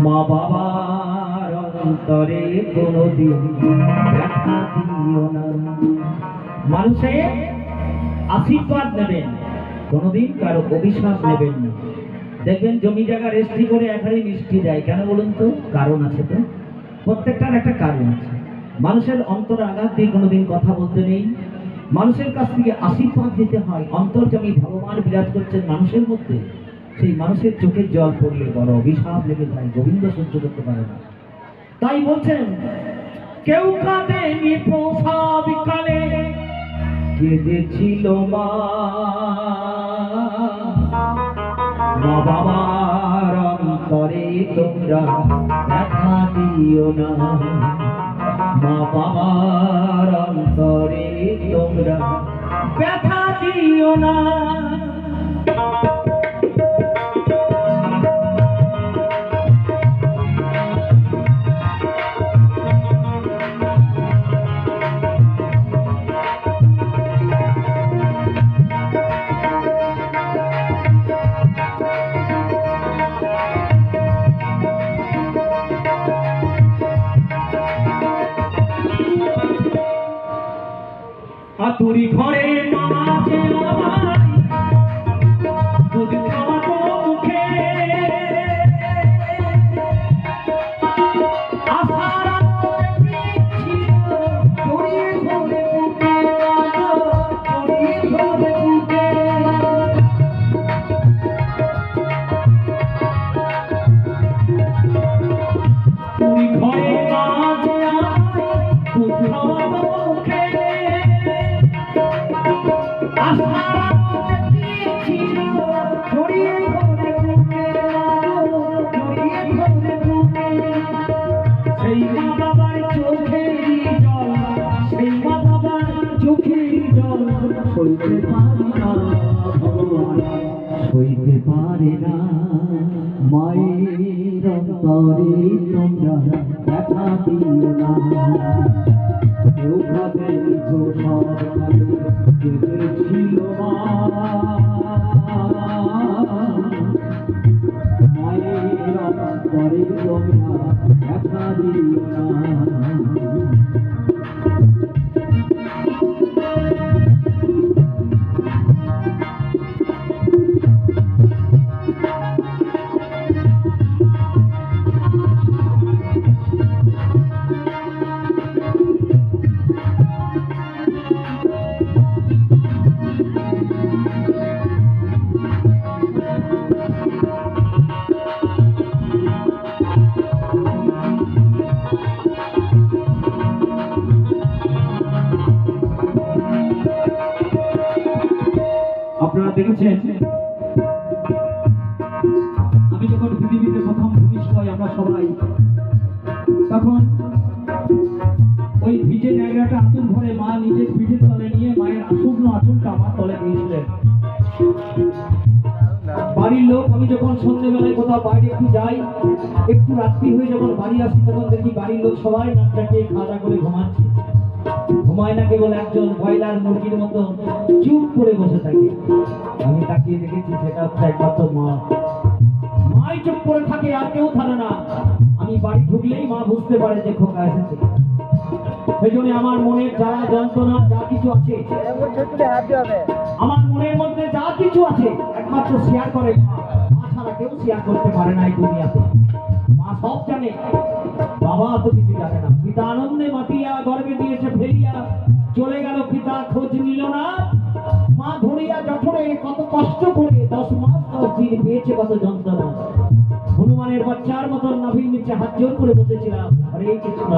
মা বাবার অন্তরে কোনোদিন দেখা দিও না। মানুষের আশীর্বাদ নেবেন, কোনোদিন কারো অভিশাপ নেবেন না। দেখবেন জমি জায়গা রেস্ট্রি করে এখানে মিষ্টি দেয়, কেন বলুন তো? কারণ আছে তো, প্রত্যেকটার একটা কারণ আছে। মানুষের অন্তরে আঘাত দিয়ে কোনোদিন কথা বলতে নেই, মানুষের কাছ থেকে আশীর্বাদ দিতে হয়। অন্তর্যামী ভগবান বিরাজ করছেন মানুষের মধ্যে, সেই মানুষের চোখের জল পড়লে বড় অভিশাপ লেগে যায়, গোবিন্দ সহ্য করতে পারে না। তাই বলছেন, কেউ কাঁদেনি প্রসব কালে, কেঁদেছিল মা। মা বাবার অন্তরে তোমরা দেখা দিও না, মা বাবার অন্তরে তোমরা ব্যথা দিও না। আতুরি ঘরে মাঝে আমার দুধ খাওয়াতো মুখে, আশার আলোয় ছিল জড়িয়ে ধরে বুকে, জড়িয়ে ধরে বুকে। তুই ঘরে মাঝে আমার দুধ খাওয়াতো মুখে, সেই মা বাবার চোখেরই জল, সেই মা বাবার চোখেরই জল সইতে পারে না ভগবান, সইতে পারে না। মায়ের অন্তরে তোমরা দেখা দিও না, কেউ ভাবে সব কেঁদেছিল মা। মায়ের অন্তরে তোমরা দেখা দিও না। আপনারা দেখেছেন, আমি যখন পৃথিবীতে প্রথম ভূমিষ্ঠ হই আমরা সবাই, তখন ওই ভিজে ন্যাংরাটা আতুর ঘরে মা নিজের পিঠের তলে নিয়ে মায়ের শুকনো আঁচলটা আমার তলে দিয়েছিলেন। বাড়ির লোক, আমি যখন সন্ধ্যেবেলায় কোথাও বাইরে একটু যাই, একটু রাত্রি হয়ে যখন বাড়ি আসি, তখন দেখি বাড়ির লোক সবাই নাকটাকে খাওয়া করে ঘুমাচ্ছে। ঘুমায় না কেবল একজন ব্রয়লার মুরগির মতো চুপ করে বসে থাকে। আমি তাকিয়ে দেখেছি, সেটা হচ্ছে একমাত্র মা। মাই চুপ করে থাকে, আর কেউ থাকে না। আমি বাড়ি ঢুকলেই মা বুঝতে পারে যে খোকা এসেছে। সেই জন্য আমার মনের যারা যন্ত্রণা যা কিছু আছে, আমার মনের মধ্যে যা কিছু আছে, একমাত্র শেয়ার করে মা ছাড়া কেউ শেয়ার করতে পারে না এই দুনিয়াতে। মা সব জানে, বাবা তো কিছু জানে না। পিতা আনন্দে মাতিয়া গর্বে দিয়েছে ফেরিয়া, চলে গেল পিতা খোঁজ নিল না। মা ধরিয়া জঠরে কত কষ্ট করে 10 মাস 10 দিন পেয়েছে কত যন্ত্রণা। হনুমানের বাচ্চার মতন নাভির নিচে হাত জোর করে বসেছিলাম, হরে কৃষ্ণ।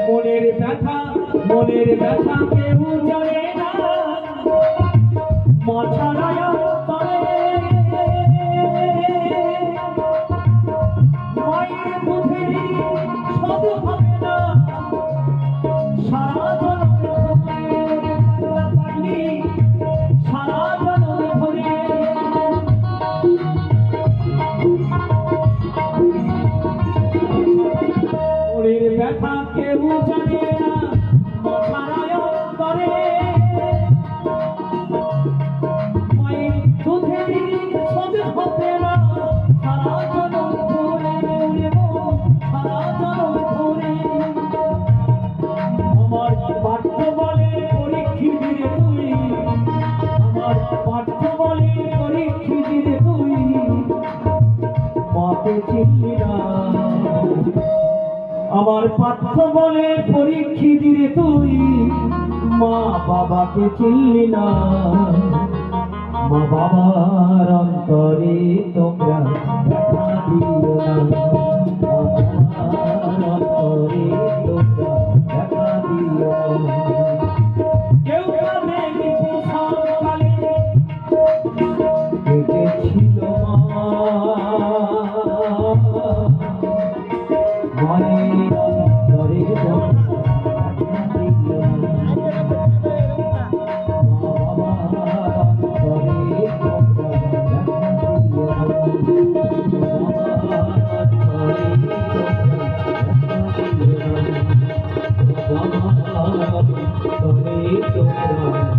মনের ব্যথা, মনের ব্যথা কেউ জানে না, মা ছাড়া অন্তরে। মায়ের দুধের স্বাদ হবে না, সারা জনম ধরে সারা জনম ধরে। মনের ব্যথা ব্যথা কেউ জানে না মাথায় অন্তরে মায়ের দুধের সব হবে না সারা জনম ধরে উড়ে মন সারা জনম ধরে আমার পাঠ্য বলে পরীক্ষিত রে তুই আমার পাঠ্য বলে পরীক্ষিত রে তুই মাকে চিনলি না আমার পাঠ্য বলে পরীক্ষিত রে তুই মা বাবাকে চিনলি না মা বাবার অন্তরে তোমরা ব্যথা দিও না মা বাবার অন্তরে তোমরা ব্যথা দিও না কেউ কাঁদে নিপুষণ কালে কেটেছিল মায়ের অন্তরে তোমরা ব্যথা দিও না Thank you.